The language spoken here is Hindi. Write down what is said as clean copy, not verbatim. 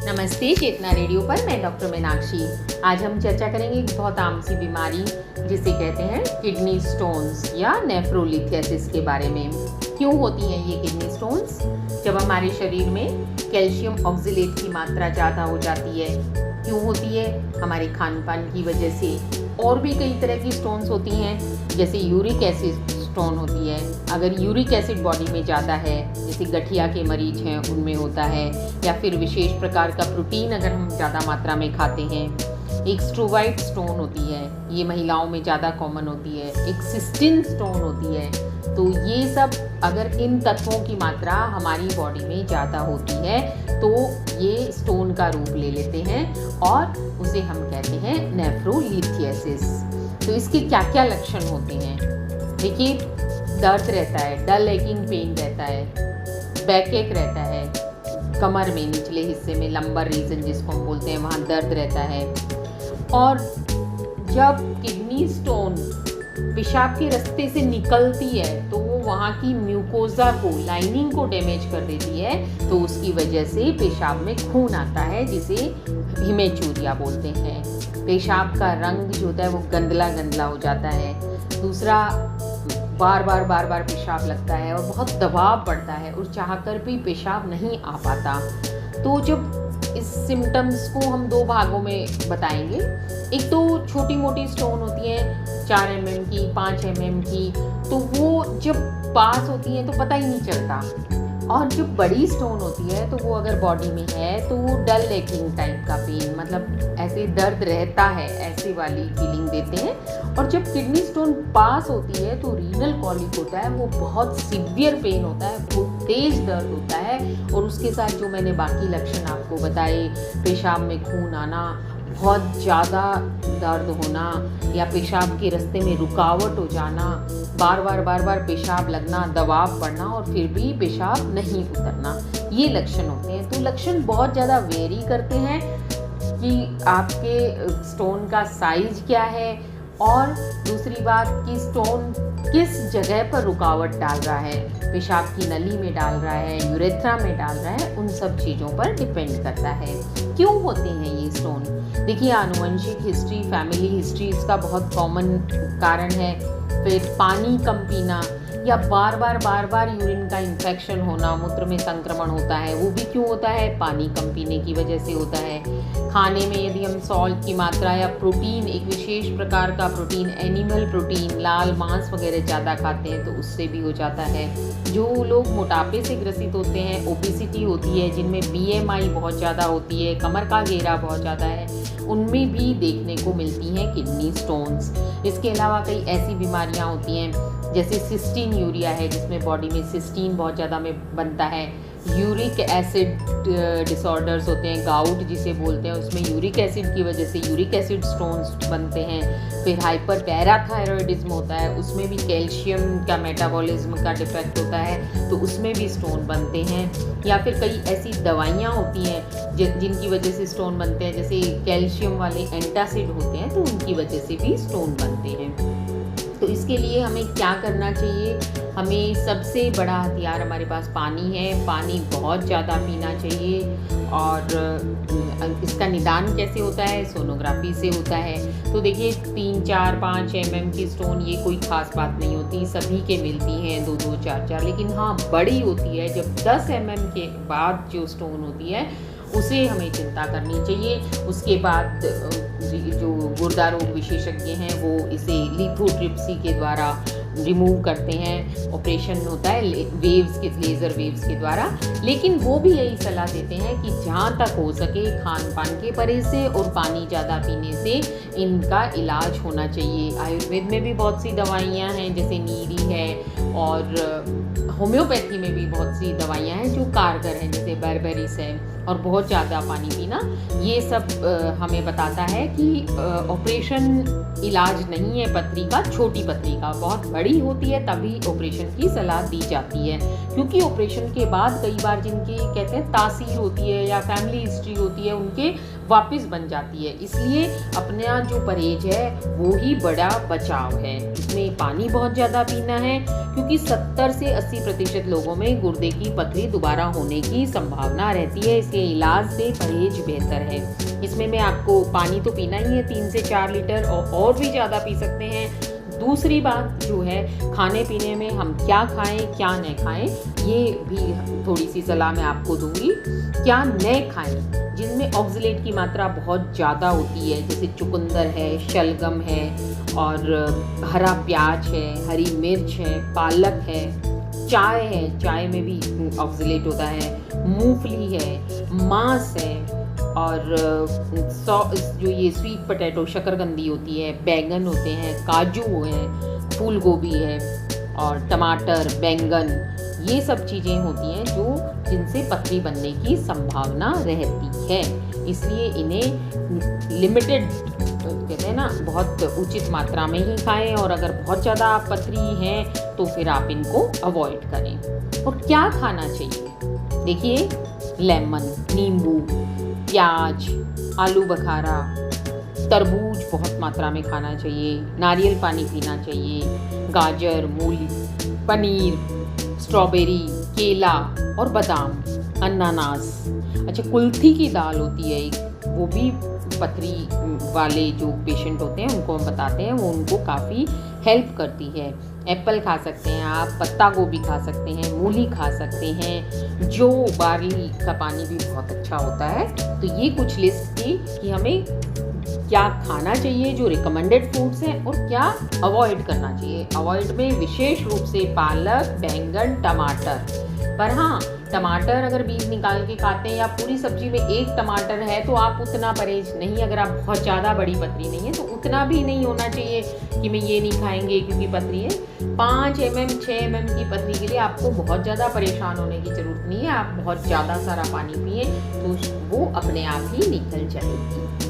नमस्ते, चेतना रेडियो पर मैं डॉक्टर मीनाक्षी। आज हम चर्चा करेंगे एक बहुत आम सी बीमारी जिसे कहते हैं किडनी स्टोन्स या नेफ्रोलिथियासिस के बारे में। क्यों होती हैं ये किडनी स्टोन्स? जब हमारे शरीर में कैल्शियम ऑक्जेलेट की मात्रा ज़्यादा हो जाती है। क्यों होती है? हमारे खान पान की वजह से। और भी कई तरह की स्टोन्स होती हैं, जैसे यूरिक एसिड स्टोन होती है। अगर यूरिक एसिड बॉडी में ज़्यादा है, जैसे गठिया के मरीज हैं उनमें होता है, या फिर विशेष प्रकार का प्रोटीन अगर हम ज़्यादा मात्रा में खाते हैं। एक स्ट्रोवाइट स्टोन होती है, ये महिलाओं में ज़्यादा कॉमन होती है। एक सिस्टिन स्टोन होती है। तो ये सब अगर इन तत्वों की मात्रा हमारी बॉडी में ज़्यादा होती है तो ये स्टोन का रूप ले लेते हैं और उसे हम कहते हैं नेफ्रोलिथियासिस। तो इसके क्या क्या लक्षण होते हैं? देखिए, दर्द रहता है, डल एकिंग पेन रहता है, बैक एक रहता है, कमर में निचले हिस्से में लंबर रीजन जिसको हम बोलते हैं वहाँ दर्द रहता है। और जब किडनी स्टोन पेशाब के रास्ते से निकलती है तो वो वहाँ की म्यूकोजा को, लाइनिंग को डैमेज कर देती है, तो उसकी वजह से पेशाब में खून आता है जिसे हिमेचूरिया बोलते हैं। पेशाब का रंग जो होता है वो गंदला गंदला हो जाता है। दूसरा, बार बार पेशाब लगता है और बहुत दबाव बढ़ता है और चाहकर भी पेशाब नहीं आ पाता। तो जब इस सिम्टम्स को हम दो भागों में बताएंगे। एक तो छोटी मोटी स्टोन होती हैं 4 mm की, 5 mm की, तो वो जब पास होती हैं तो पता ही नहीं चलता। और जो बड़ी स्टोन होती है तो वो अगर बॉडी में है तो वो डल एकिंग टाइप का पेन, मतलब ऐसे दर्द रहता है, ऐसे वाली फीलिंग देते हैं। और जब किडनी स्टोन पास होती है तो रीनल कॉलिक होता है, वो बहुत सीवियर पेन होता है, बहुत तेज दर्द होता है। और उसके साथ जो मैंने बाकी लक्षण आपको बताए, पेशाब में खून आना, बहुत ज़्यादा दर्द होना, या पेशाब के रास्ते में रुकावट हो जाना, बार बार पेशाब लगना, दबाव बढ़ना और फिर भी पेशाब नहीं उतरना, ये लक्षण होते हैं। तो लक्षण बहुत ज़्यादा वेरी करते हैं कि आपके स्टोन का साइज क्या है, और दूसरी बात कि स्टोन किस जगह पर रुकावट डाल रहा है, पेशाब की नली में डाल रहा है, यूरेथ्रा में डाल रहा है, उन सब चीज़ों पर डिपेंड करता है। क्यों होते हैं ये स्टोन? देखिए, आनुवंशिक हिस्ट्री, फैमिली हिस्ट्री इसका बहुत कॉमन कारण है। फिर पानी कम पीना, या बार बार यूरिन का इन्फेक्शन होना, मूत्र में संक्रमण होता है, वो भी क्यों होता है? पानी कम पीने की वजह से होता है। खाने में यदि हम सॉल्ट की मात्रा या प्रोटीन, एक विशेष प्रकार का प्रोटीन, एनिमल प्रोटीन, लाल मांस वगैरह ज़्यादा खाते हैं तो उससे भी हो जाता है। जो लोग मोटापे से ग्रसित होते हैं, ओबेसिटी होती है, जिनमें BMI बहुत ज़्यादा होती है, कमर का घेरा बहुत ज़्यादा है, उनमें भी देखने को मिलती हैं किडनी स्टोन्स। इसके अलावा कई ऐसी बीमारियां होती हैं जैसे सिस्टीन यूरिया है, जिसमें बॉडी में सिस्टीन बहुत ज़्यादा में बनता है। यूरिक एसिड डिसऑर्डर्स होते हैं, गाउट जिसे बोलते हैं, उसमें यूरिक एसिड की वजह से यूरिक एसिड स्टोन्स बनते हैं। फिर हाइपर पैराथायरॉयडिज्म होता है, उसमें भी कैल्शियम का मेटाबॉलिज्म का डिफेक्ट होता है, तो उसमें भी स्टोन बनते हैं। या फिर कई ऐसी दवाइयाँ होती हैं जिनकी वजह से स्टोन बनते हैं, जैसे कैल्शियम वाले एंटासिड होते हैं, तो उनकी वजह से भी स्टोन बनते हैं। तो इसके लिए हमें क्या करना चाहिए? हमें सबसे बड़ा हथियार हमारे पास पानी है। पानी बहुत ज़्यादा पीना चाहिए। और इसका निदान कैसे होता है? सोनोग्राफी से होता है। तो देखिए, 3, 4, 5 mm की स्टोन ये कोई ख़ास बात नहीं होती, सभी के मिलती हैं 2, 2, 4, 4। लेकिन हाँ, बड़ी होती है जब 10 mm के बाद जो स्टोन होती है उसे हमें चिंता करनी चाहिए। उसके बाद जो गुर्दा रोग विशेषज्ञ हैं वो इसे लिथोट्रिप्सी के द्वारा रिमूव करते हैं। ऑपरेशन होता है लेज़र वेव्स के द्वारा। लेकिन वो भी यही सलाह देते हैं कि जहाँ तक हो सके खान पान के परहेज से और पानी ज़्यादा पीने से इनका इलाज होना चाहिए। आयुर्वेद में भी बहुत सी दवाइयाँ हैं, जैसे नीरी है, और होम्योपैथी में भी बहुत सी दवाइयाँ हैं जो कारगर हैं, जैसे बर्बेरिस है। और बहुत ज़्यादा पानी पीना, ये सब हमें बताता है कि ऑपरेशन इलाज नहीं है पथरी का, छोटी पथरी का। बहुत बड़ी होती है तभी ऑपरेशन की सलाह दी जाती है, क्योंकि ऑपरेशन के बाद कई बार जिनकी कहते हैं तासीर होती है या फैमिली हिस्ट्री होती है, उनके वापस बन जाती है। इसलिए अपना जो परहेज है वो ही बड़ा बचाव है। इसमें पानी बहुत ज़्यादा पीना है, क्योंकि 70 से 80% लोगों में गुर्दे की पथरी दोबारा होने की संभावना रहती है। इसके इलाज से परहेज बेहतर है। इसमें मैं आपको पानी तो पीना ही है 3 से 4 लीटर, और भी ज़्यादा पी सकते हैं। दूसरी बात जो है, खाने पीने में हम क्या खाएं क्या न खाएं, ये भी थोड़ी सी सलाह मैं आपको दूंगी। क्या न खाएं जिनमें ऑक्सलेट की मात्रा बहुत ज़्यादा होती है, जैसे चुकंदर है, शलगम है, और हरा प्याज है, हरी मिर्च है, पालक है, चाय है, चाय में भी ऑक्सलेट होता है, मूंगफली है, मांस है, और जो ये स्वीट पोटैटो शकरकंदी होती है, बैंगन होते हैं, काजू है, फूल गोभी है, और टमाटर, बैंगन, ये सब चीज़ें होती हैं जिनसे पथरी बनने की संभावना रहती है। इसलिए इन्हें लिमिटेड, कहते हैं ना, बहुत उचित मात्रा में ही खाएं, और अगर बहुत ज़्यादा आप पथरी हैं तो फिर आप इनको अवॉइड करें। और क्या खाना चाहिए? देखिए, लेमन, नींबू, प्याज, आलू बुखारा, तरबूज बहुत मात्रा में खाना चाहिए, नारियल पानी पीना चाहिए, गाजर, मूली, पनीर, स्ट्रॉबेरी, केला और बादाम, अनानास। अच्छा, कुल्थी की दाल होती है एक, वो भी पथरी वाले जो पेशेंट होते हैं उनको हम बताते हैं, वो उनको काफ़ी हेल्प करती है। एप्पल खा सकते हैं आप, पत्ता गोभी खा सकते हैं, मूली खा सकते हैं, जो बार्ली का पानी भी बहुत अच्छा होता है। तो ये कुछ लिस्ट थी कि हमें क्या खाना चाहिए, जो रिकमेंडेड फूड्स हैं, और क्या अवॉइड करना चाहिए। अवॉइड में विशेष रूप से पालक, बैंगन, टमाटर। पर हाँ, टमाटर अगर बीज निकाल के खाते हैं, या पूरी सब्जी में एक टमाटर है, तो आप उतना परहेज नहीं, अगर आप बहुत ज़्यादा बड़ी पथरी नहीं है तो उतना भी नहीं होना चाहिए कि मैं ये नहीं खाएंगे क्योंकि पथरी है। 5 mm 6 mm की पथरी के लिए आपको बहुत ज़्यादा परेशान होने की ज़रूरत नहीं है। आप बहुत ज़्यादा सारा पानी पिए तो वो अपने आप ही निकल जाएगी।